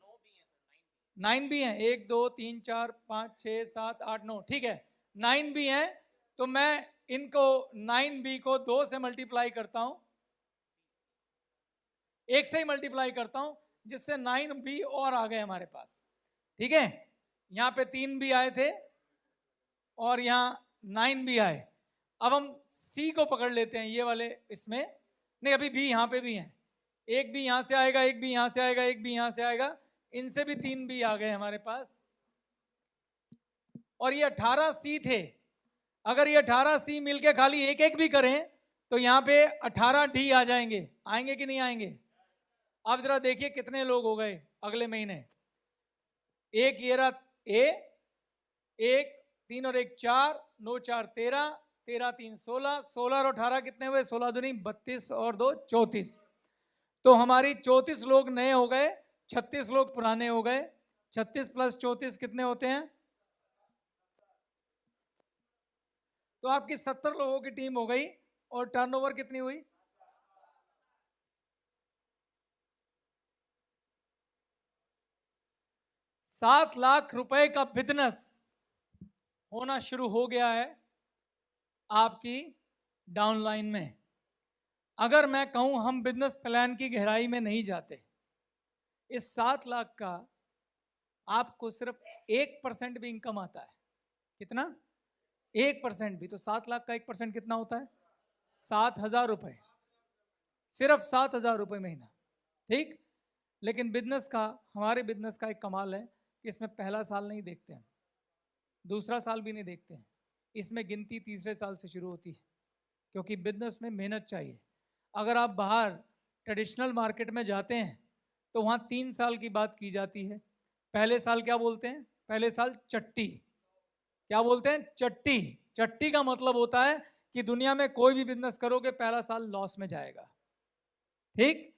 9 भी हैं, 1, 2, 3, 4, 5, 6, 7, 8, 9, ठीक है, 9 भी हैं। तो मैं इनको 9 बी को 2 से मल्टीप्लाई करता हूं, 1 से ही मल्टीप्लाई करता हूं, जिससे 9 बी और आ गए हमारे पास। ठीक है, यहां पे 3 भी आए थे और यहां 9 भी आए। अब हम सी को पकड़ लेते हैं, ये वाले इसमें नहीं, अभी बी यहां पे भी हैं। एक भी यहां से आएगा, एक भी यहां से आएगा, एक भी यहां से आएगा, इनसे भी 3 बी आ गए हमारे पास, और ये 18 सी थे। अगर ये 18 सी मिलके खाली एक एक भी करें तो यहां पे 18 डी आ जाएंगे। आएंगे कि नहीं आएंगे? आप जरा देखिए कितने लोग हो गए अगले महीने। एक ये रहा ए, एक 3 और 1 4, 9 4 13, 13 3 16, 16 और 18 कितने हुए? 16 दूनी 32 और 2 34। तो हमारी 34 लोग नए हो गए, 36 लोग पुराने हो गए। 36 प्लस 34 कितने होते हैं? तो आपकी 70 लोगों की टीम हो गई। और टर्नओवर कितनी हुई? 7 लाख रुपए का बिजनेस होना शुरू हो गया है आपकी डाउनलाइन में। अगर मैं कहूं हम बिजनेस प्लान की गहराई में नहीं जाते, इस 7 लाख का आपको सिर्फ 1% भी इनकम आता है। कितना? 1% भी। तो 7 लाख का 1% कितना होता है? 7,000 रुपए। सिर्फ 7,000 रुपए महीना। ठीक। लेकिन बिजनेस का, हमारे बिजनेस का एक कमाल है कि इसमें पहला साल नहीं देखते हैं, दूसरा साल भी नहीं देखते हैं, इसमें गिनती तीसरे साल से शुरू होती है, क्योंकि बिजनेस में मेहनत चाहिए। अगर आप बाहर ट्रेडिशनल मार्केट में जाते हैं तो वहाँ 3 साल की बात की जाती है। पहले साल क्या बोलते हैं? पहले साल चट्टी। क्या बोलते हैं? चट्टी। चट्टी का मतलब होता है कि दुनिया में कोई भी बिजनेस करोगे पहला साल लॉस में जाएगा। ठीक।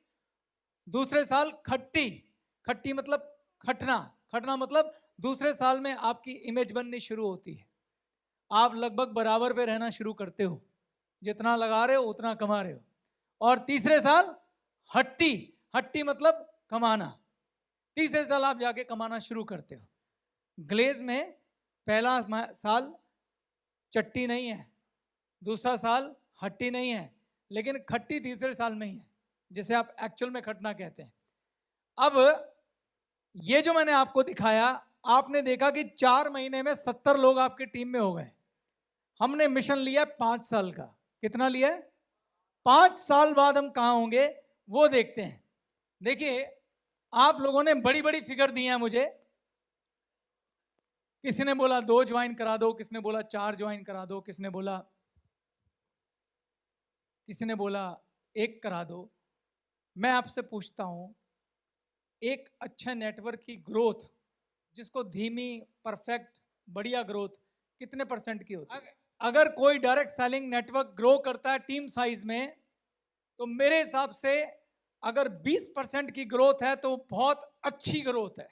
दूसरे साल खट्टी। खट्टी मतलब खटना। खटना मतलब दूसरे साल में आपकी इमेज बननी शुरू होती है, आप लगभग बराबर पे रहना शुरू करते हो, जितना लगा रहे हो उतना कमा रहे हो। और तीसरे साल हट्टी। हट्टी मतलब कमाना। तीसरे साल आप जाके कमाना शुरू करते हो। ग्लेज में पहला साल चट्टी नहीं है, दूसरा साल हट्टी नहीं है, लेकिन खट्टी तीसरे साल में ही है, जिसे आप एक्चुअल में खटना कहते हैं। अब ये जो मैंने आपको दिखाया, आपने देखा कि 4 महीने में 70 लोग आपकी टीम में हो गए। हमने मिशन लिया 5 साल का। कितना लिया है? 5 साल बाद हम कहां होंगे वो देखते हैं। देखिए, आप लोगों ने बड़ी बड़ी फिगर दी है मुझे। किसी ने बोला 2 ज्वाइन करा दो, किसी ने बोला 4 ज्वाइन करा दो, किसी ने बोला 1 करा दो। मैं आपसे पूछता हूं, एक अच्छे नेटवर्क की ग्रोथ, जिसको धीमी, परफेक्ट, बढ़िया ग्रोथ, कितने % की होती है? अगर कोई डायरेक्ट सेलिंग नेटवर्क ग्रो करता है टीम साइज में, तो मेरे हिसाब से अगर 20% की ग्रोथ है तो बहुत अच्छी ग्रोथ है।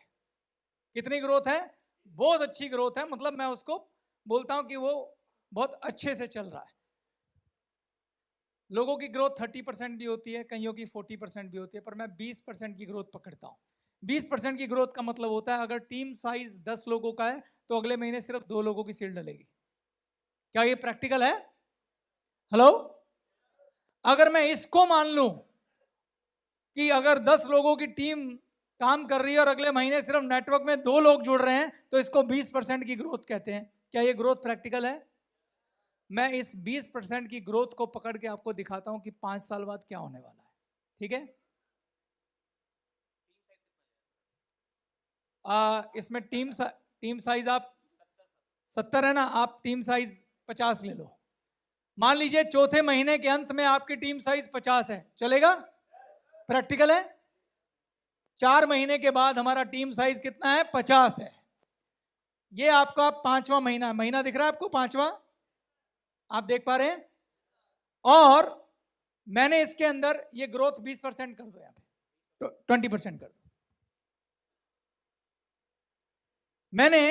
कितनी ग्रोथ है? बहुत अच्छी ग्रोथ है। मतलब मैं उसको बोलता हूं कि वो बहुत अच्छे से चल रहा है। लोगों की ग्रोथ 30% भी होती है, कईयों की 40% भी होती है, पर मैं 20% की ग्रोथ पकड़ता हूं। 20% की ग्रोथ का मतलब होता है अगर टीम साइज 10 लोगों का है तो अगले महीने सिर्फ 2 लोगों की सील डलेगी। क्या ये प्रैक्टिकल है? हेलो। अगर मैं इसको मान लूं कि अगर 10 लोगों की टीम काम कर रही है और अगले महीने सिर्फ नेटवर्क में 2 लोग जुड़ रहे हैं, तो इसको 20% की ग्रोथ कहते हैं। क्या ये ग्रोथ प्रैक्टिकल है? मैं इस 20% की ग्रोथ को पकड़ के आपको दिखाता हूं कि 5 साल बाद क्या होने वाला है। ठीक है? इसमें टीम साइज आप 70 है ना, आप टीम साइज 50 ले लो। मान लीजिए चौथे महीने के अंत में आपकी टीम साइज 50 है, चलेगा? प्रैक्टिकल है? 4 महीने के बाद हमारा टीम साइज कितना है? 50 है। ये आपका 5वां महीना, महीना दिख रहा है आपको? 5वां आप देख पा रहे हैं? और मैंने इसके अंदर ये ग्रोथ 20% कर दो, यहां पे 20% कर दो। मैंने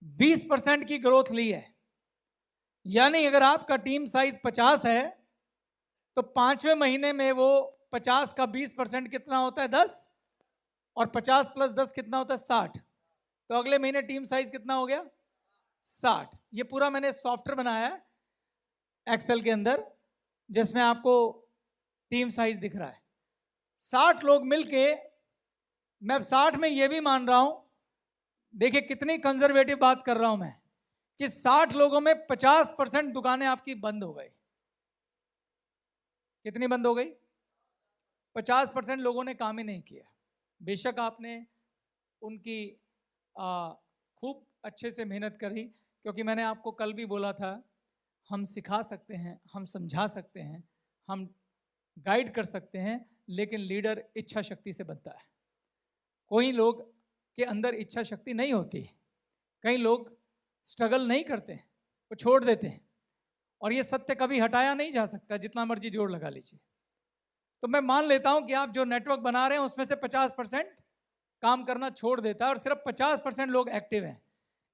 20% की ग्रोथ ली है, यानी अगर आपका टीम साइज 50 है तो 5वें महीने में वो 50 का 20% कितना होता है? 10। और 50 प्लस 10 कितना होता है? 60। तो अगले महीने टीम साइज कितना हो गया? 60। ये पूरा मैंने सॉफ्टवेयर बनाया है एक्सेल के अंदर, जिसमें आपको टीम साइज दिख रहा है। 60 लोग मिलके, मैं 60 में ये भी मान रहा हूं, देखिए कितनी कंजर्वेटिव बात कर रहा हूं मैं, कि 60 लोगों में 50% दुकानें आपकी बंद हो गई। कितनी बंद हो गई? 50% लोगों ने काम ही नहीं किया। बेशक आपने उनकी खूब अच्छे से मेहनत करी, क्योंकि मैंने आपको कल भी बोला था, हम सिखा सकते हैं, हम समझा सकते हैं, हम गाइड कर सकते हैं, लेकिन लीडर इच्छा शक्ति से बनता है। कोई लोग के अंदर इच्छा शक्ति नहीं होती, कई लोग स्ट्रगल नहीं करते, वो छोड़ देते हैं, और ये सत्य कभी हटाया नहीं जा सकता, जितना मर्जी जोर लगा लीजिए। तो मैं मान लेता हूं कि आप जो नेटवर्क बना रहे हैं उसमें से 50% काम करना छोड़ देता है और सिर्फ 50% लोग एक्टिव हैं।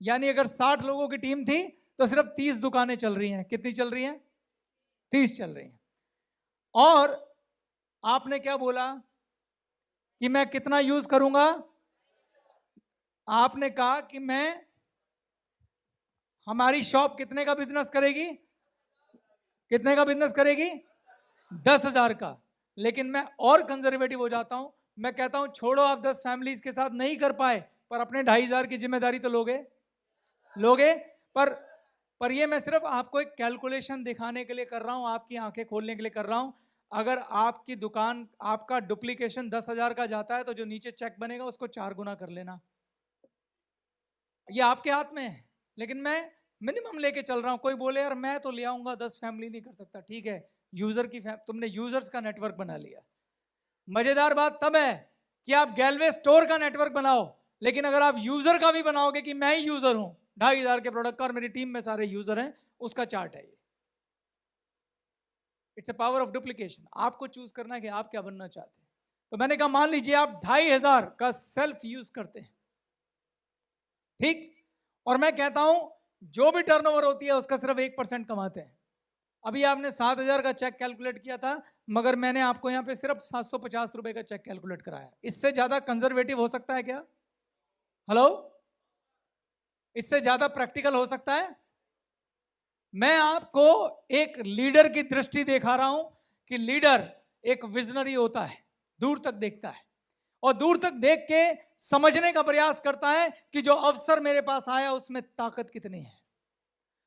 यानी अगर 60 लोगों की टीम थी तो सिर्फ 30 दुकानें चल रही हैं। कितनी चल रही हैं? 30 चल रही हैं। और आपने क्या बोला कि मैं कितना यूज करूंगा? आपने कहा कि मैं, हमारी शॉप कितने का बिजनेस करेगी? कितने का बिजनेस करेगी? 10,000 का। लेकिन मैं और कंजर्वेटिव हो जाता हूं, मैं कहता हूं छोड़ो, आप 10 फैमिलीज के साथ नहीं कर पाए, पर अपने 2,500 की जिम्मेदारी तो लोगे। पर ये मैं सिर्फ आपको एक कैलकुलेशन दिखाने के लिए कर रहा हूं, आपकी आंखें खोलने के लिए कर रहा हूं। अगर आपकी दुकान, आपका डुप्लीकेशन 10,000 का जाता है तो जो नीचे चेक बनेगा उसको 4 गुना कर लेना, ये आपके हाथ में है। लेकिन मैं मिनिमम लेके चल रहा हूं। कोई बोले यार मैं तो ले आऊंगा, 10 फैमिली नहीं कर सकता, ठीक है, यूजर की तुमने यूजर्स का नेटवर्क बना लिया। मजेदार बात तब है कि आप गैलवे स्टोर का नेटवर्क बनाओ, लेकिन अगर आप यूजर का भी बनाओगे कि मैं ही यूजर हूं 2,500 के प्रोडक्ट का और मेरी टीम में सारे यूजर हैं, उसका चार्ट है ये। It's a power of duplication. आपको चूज करना है कि आप क्या बनना चाहते हैं। तो मैंने कहा मान लीजिए आप 2,500 का सेल्फ यूज करते हैं, ठीक, और मैं कहता हूं जो भी टर्नओवर होती है उसका सिर्फ 1% कमाते हैं। अभी आपने 7,000 का चेक कैलकुलेट किया था, मगर मैंने आपको यहां पे सिर्फ 750 रुपए का चेक कैलकुलेट कराया। इससे ज्यादा कंजर्वेटिव हो सकता है क्या? हेलो, इससे ज्यादा प्रैक्टिकल हो सकता है? मैं आपको एक लीडर की दृष्टि दिखा रहा हूं कि लीडर एक विजनरी होता है, दूर तक देखता है और दूर तक देख के समझने का प्रयास करता है कि जो अवसर मेरे पास आया उसमें ताकत कितनी है।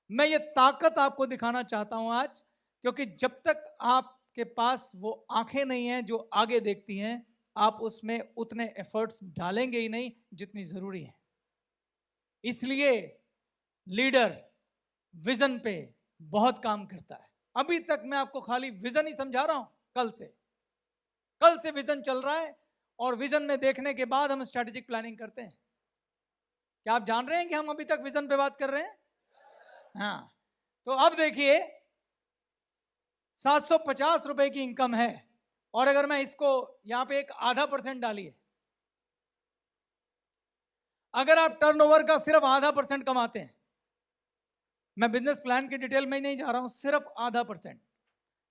मैं ये ताकत आपको दिखाना चाहता हूं आज, क्योंकि जब तक आपके पास वो आंखें नहीं हैं जो आगे देखती हैं, आप उसमें उतने एफर्ट्स डालेंगे ही नहीं जितनी जरूरी है। इसलिए लीडर विजन पे बहुत काम करता है। अभी तक मैं आपको खाली विजन ही समझा रहा हूं, कल से विजन चल रहा है और विजन में देखने के बाद हम स्ट्रेटेजिक प्लानिंग करते हैं। क्या आप जान रहे हैं कि हम अभी तक विजन पे बात कर रहे हैं? हाँ, तो अब देखिए 750 रुपए की इनकम है, और अगर मैं इसको यहां पे एक 0.5% डालिए, अगर आप टर्नओवर का सिर्फ 0.5% कमाते हैं, मैं बिजनेस प्लान की डिटेल में नहीं जा रहा हूं, सिर्फ 0.5%,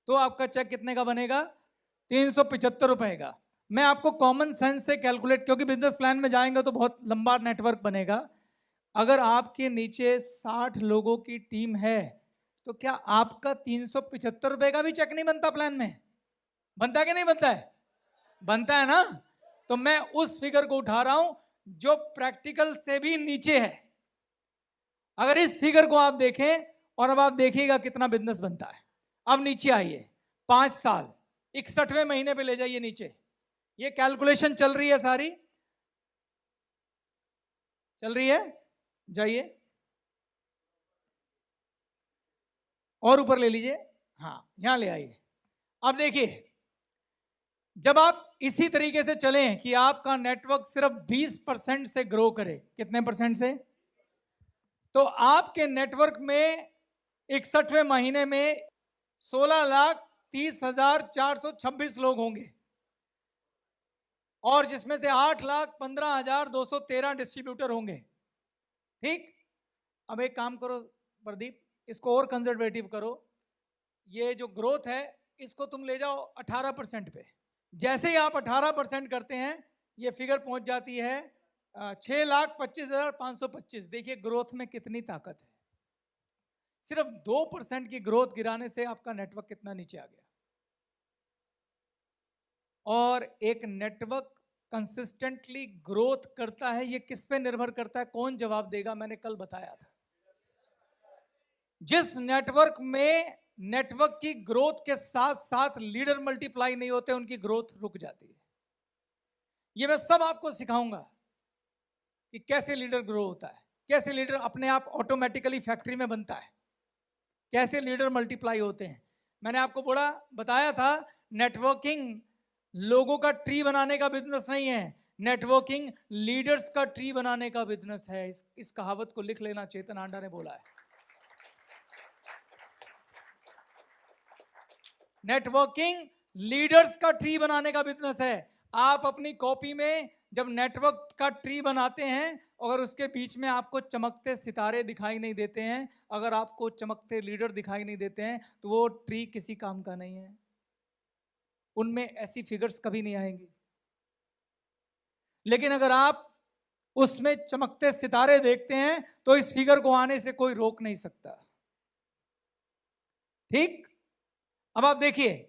तो आपका चेक कितने का बनेगा? 375 रुपए का। मैं आपको कॉमन सेंस से कैलकुलेट, क्योंकि बिजनेस प्लान में जाएंगे तो बहुत लंबा नेटवर्क बनेगा। अगर आपके नीचे 60 लोगों की टीम है तो क्या आपका 375 रुपए का भी चेक नहीं बनता? प्लान में बनता है कि नहीं बनता है? बनता है ना। तो मैं उस फिगर को उठा रहा हूं जो प्रैक्टिकल से भी नीचे है। अगर इस फिगर को आप देखें और अब आप देखिएगा कितना बिजनेस बनता है। अब नीचे आइए, 5 साल 61वें महीने पे ले जाइए नीचे। ये कैलकुलेशन चल रही है, सारी चल रही है, जाइए और ऊपर ले लीजिए, हाँ यहां ले आइए। अब देखिए, जब आप इसी तरीके से चलें कि आपका नेटवर्क सिर्फ 20% से ग्रो करे, कितने परसेंट से? तो आपके नेटवर्क में 61वें महीने में 16,30,426 लोग होंगे, और जिसमें से 8,15,213 डिस्ट्रीब्यूटर होंगे, ठीक। अब एक काम करो प्रदीप, इसको और कंजर्वेटिव करो, ये जो ग्रोथ है इसको तुम ले जाओ 18% पे। जैसे ही आप 18% करते हैं ये फिगर पहुंच जाती है 6,25,525। देखिए ग्रोथ में कितनी ताकत है। सिर्फ 2% की ग्रोथ गिराने से आपका नेटवर्क कितना नीचे आ गया। और एक नेटवर्क कंसिस्टेंटली ग्रोथ करता है, ये किस पे निर्भर करता है? कौन जवाब देगा? मैंने कल बताया था, जिस नेटवर्क में नेटवर्क की ग्रोथ के साथ साथ लीडर मल्टीप्लाई नहीं होते, उनकी ग्रोथ रुक जाती है। ये मैं सब आपको सिखाऊंगा कि कैसे लीडर ग्रो होता है, कैसे लीडर अपने आप ऑटोमेटिकली फैक्ट्री में बनता है, कैसे लीडर मल्टीप्लाई होते हैं। मैंने आपको बताया था, नेटवर्किंग लोगों का ट्री बनाने का बिजनेस नहीं है, नेटवर्किंग लीडर्स का ट्री बनाने का बिजनेस है। इस कहावत को लिख लेना, चेतन आंडा ने बोला है। नेटवर्किंग लीडर्स का ट्री बनाने का बिजनेस है। आप अपनी कॉपी में जब नेटवर्क का ट्री बनाते हैं, अगर उसके बीच में आपको चमकते सितारे दिखाई नहीं देते हैं, अगर आपको चमकते लीडर दिखाई नहीं देते हैं, तो वो ट्री किसी काम का नहीं है। उनमें ऐसी फिगर्स कभी नहीं आएंगी। लेकिन अगर आप उसमें चमकते सितारे देखते हैं, तो इस फिगर को आने से कोई रोक नहीं सकता। ठीक, अब आप देखिए,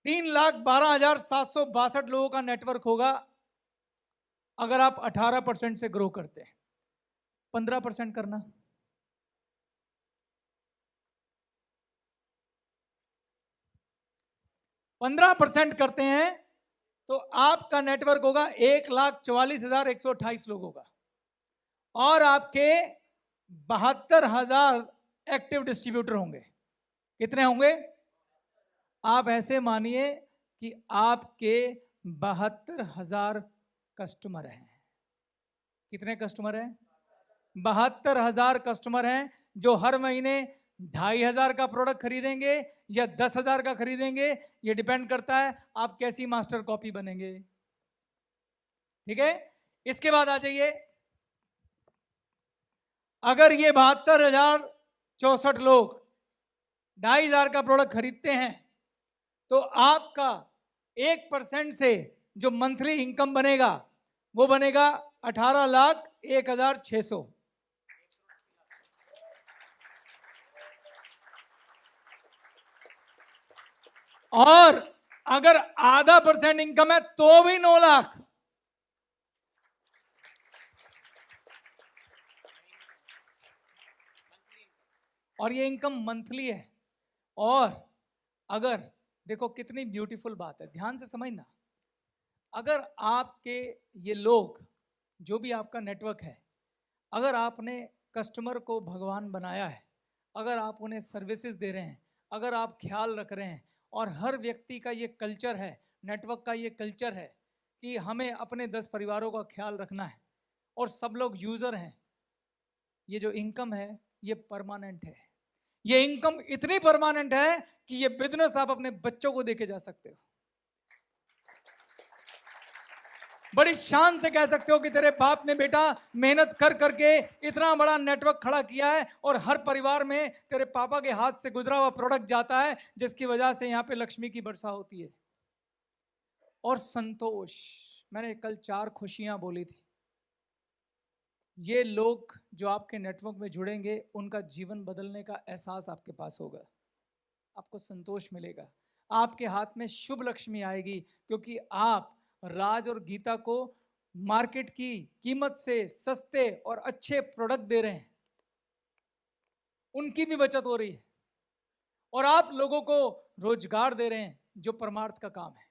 3,12,762 लोगों का नेटवर्क होगा अगर आप 18% से ग्रो करते हैं। 15% करना, 15% करते हैं तो आपका नेटवर्क होगा 1,44,128 लोगों का, और आपके 72,000 एक्टिव डिस्ट्रीब्यूटर होंगे। कितने होंगे? आप ऐसे मानिए कि आपके 72,000 कस्टमर हैं। कितने कस्टमर हैं? 72,000 कस्टमर हैं, जो हर महीने 2,500 का प्रोडक्ट खरीदेंगे या 10,000 का खरीदेंगे। ये डिपेंड करता है आप कैसी मास्टर कॉपी बनेंगे। ठीक है, इसके बाद आ जाइए, अगर ये 72,064 लोग 2,500 का प्रोडक्ट खरीदते हैं, तो आपका 1% से जो मंथली इनकम बनेगा वो बनेगा 18,01,600। और अगर आधा % इनकम है तो भी 9 लाख। और ये इनकम मंथली है। और अगर देखो कितनी ब्यूटीफुल बात है, ध्यान से समझना, अगर आपके ये लोग, जो भी आपका नेटवर्क है, अगर आपने कस्टमर को भगवान बनाया है, अगर आप उन्हें सर्विसेज दे रहे हैं, अगर आप ख्याल रख रहे हैं, और हर व्यक्ति का ये कल्चर है, नेटवर्क का ये कल्चर है कि हमें अपने 10 परिवारों का ख्याल रखना है, और सब लोग यूजर हैं, ये जो इनकम है ये परमानेंट है। ये इनकम इतनी परमानेंट है कि ये बिजनेस आप अपने बच्चों को देके जा सकते हो। बड़ी शान से कह सकते हो कि तेरे बाप ने बेटा मेहनत कर करके इतना बड़ा नेटवर्क खड़ा किया है, और हर परिवार में तेरे पापा के हाथ से गुजरा हुआ प्रोडक्ट जाता है, जिसकी वजह से यहां पे लक्ष्मी की वर्षा होती है। और संतोष, मैंने कल 4 खुशियां बोली थी। ये लोग जो आपके नेटवर्क में जुड़ेंगे, उनका जीवन बदलने का एहसास आपके पास होगा, आपको संतोष मिलेगा, आपके हाथ में शुभ लक्ष्मी आएगी, क्योंकि आप राज और गीता को मार्केट की कीमत से सस्ते और अच्छे प्रोडक्ट दे रहे हैं, उनकी भी बचत हो रही है, और आप लोगों को रोजगार दे रहे हैं, जो परमार्थ का काम है।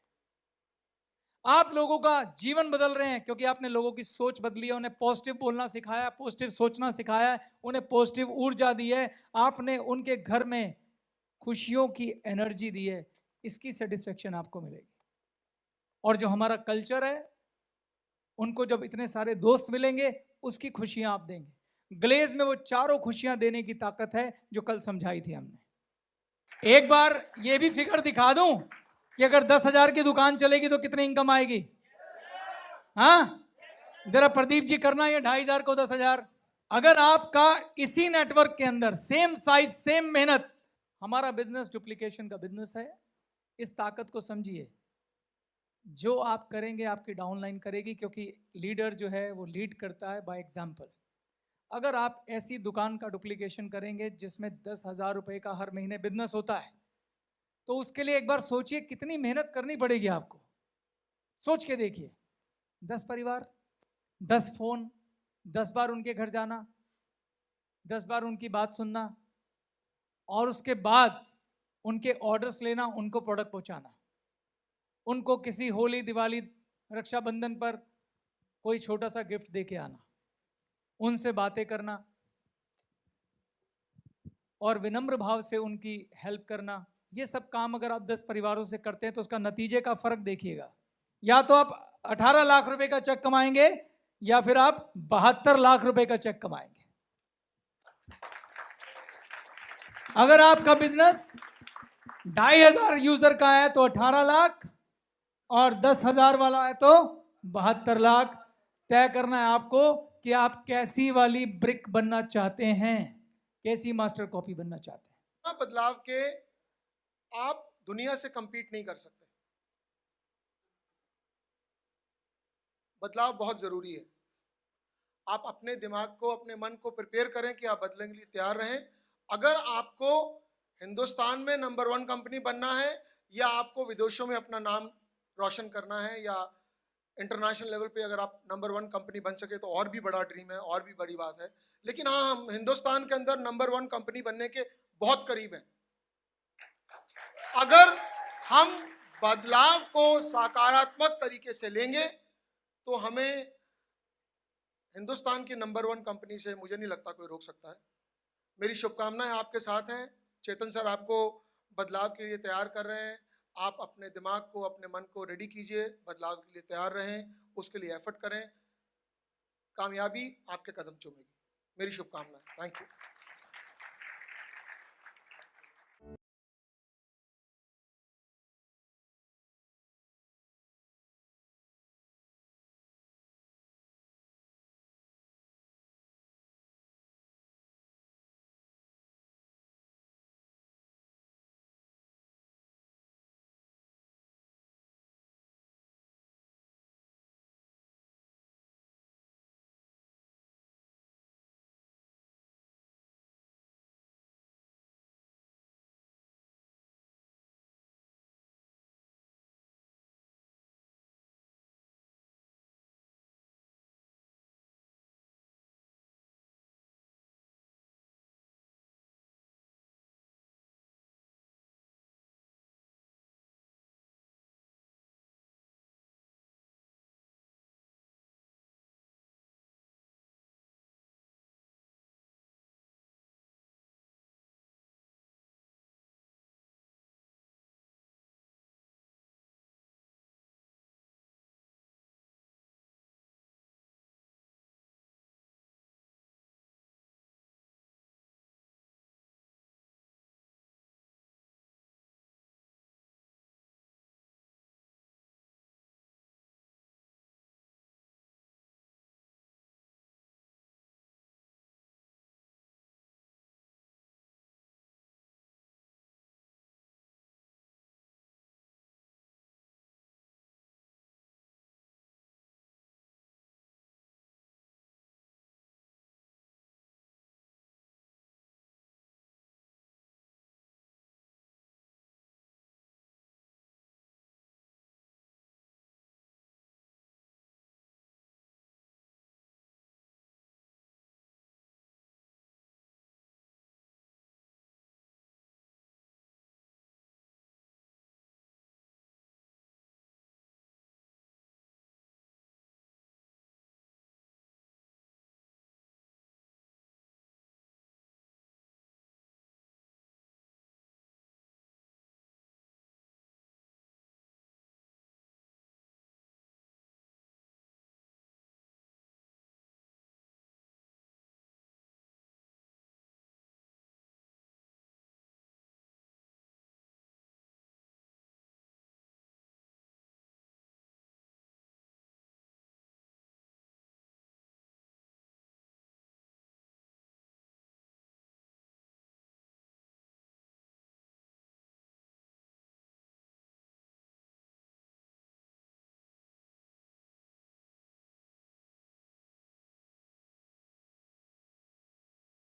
आप लोगों का जीवन बदल रहे हैं, क्योंकि आपने लोगों की सोच बदली है, उन्हें पॉजिटिव बोलना सिखाया, पॉजिटिव सोचना सिखाया है, उन्हें पॉजिटिव ऊर्जा दी है, आपने उनके घर में खुशियों की एनर्जी दी है। इसकी सेटिस्फेक्शन आपको मिलेगी। और जो हमारा कल्चर है, उनको जब इतने सारे दोस्त मिलेंगे, उसकी खुशियां आप देंगे। ग्लेज में वो चारों खुशियां देने की ताकत है, जो कल समझाई थी हमने। एक बार ये भी फिगर दिखा दूं कि अगर 10,000 की दुकान चलेगी तो कितनी इनकम आएगी? हाँ, जरा प्रदीप जी करना, ये 2,500 को 10,000। अगर आपका इसी नेटवर्क के अंदर सेम साइज सेम मेहनत, हमारा बिजनेस डुप्लीकेशन का बिजनेस है। इस ताकत को समझिए, जो आप करेंगे आपकी डाउनलाइन करेगी, क्योंकि लीडर जो है वो लीड करता है बाय एग्जाम्पल। अगर आप ऐसी दुकान का डुप्लीकेशन करेंगे जिसमें 10,000 रुपए का हर महीने बिजनेस होता है, तो उसके लिए एक बार सोचिए कितनी मेहनत करनी पड़ेगी आपको। सोच के देखिए, 10 परिवार, 10 फोन, 10 बार उनके घर जाना, 10 बार उनकी बात सुनना, और उसके बाद उनके ऑर्डर्स लेना, उनको प्रोडक्ट पहुंचाना। उनको किसी होली, दिवाली, रक्षाबंधन पर कोई छोटा सा गिफ्ट दे के आना, उनसे बातें करना और विनम्र भाव से उनकी हेल्प करना। ये सब काम अगर आप 10 परिवारों से करते हैं तो उसका नतीजे का फर्क देखिएगा। या तो आप 18 लाख रुपए का चेक कमाएंगे या फिर आप 72 लाख रुपए का चेक कमाएंगे। अगर आपका बिजनेस 2,500 यूजर का है तो 18 लाख, और 10,000 वाला है तो 72 लाख। तय करना है आपको कि आप कैसी वाली ब्रिक बनना चाहते हैं, कैसी मास्टर कॉपी बनना चाहते हैं। बदलाव के आप दुनिया से कंपीट नहीं कर सकते। बदलाव बहुत जरूरी है। आप अपने दिमाग को, अपने मन को प्रिपेयर करें कि आप बदलने के लिए तैयार रहें। अगर आपको हिंदुस्तान में नंबर 1 कंपनी बनना है या आपको विदेशों में अपना नाम रोशन करना है या इंटरनेशनल लेवल पे अगर आप नंबर 1 कंपनी बन सके तो और भी बड़ा ड्रीम है, और भी बड़ी बात है। लेकिन हाँ, हम हिंदुस्तान के अंदर नंबर 1 कंपनी बनने के बहुत करीब हैं। अगर हम बदलाव को सकारात्मक तरीके से लेंगे तो हमें हिंदुस्तान की नंबर 1 कंपनी से मुझे नहीं लगता कोई रोक सकता है। मेरी शुभकामनाएं आपके साथ हैं। चेतन सर आपको बदलाव के लिए तैयार कर रहे हैं। आप अपने दिमाग को, अपने मन को रेडी कीजिए, बदलाव के लिए तैयार रहें, उसके लिए एफर्ट करें। कामयाबी आपके कदम चूमेगी। मेरी शुभकामनाएं। Thank you.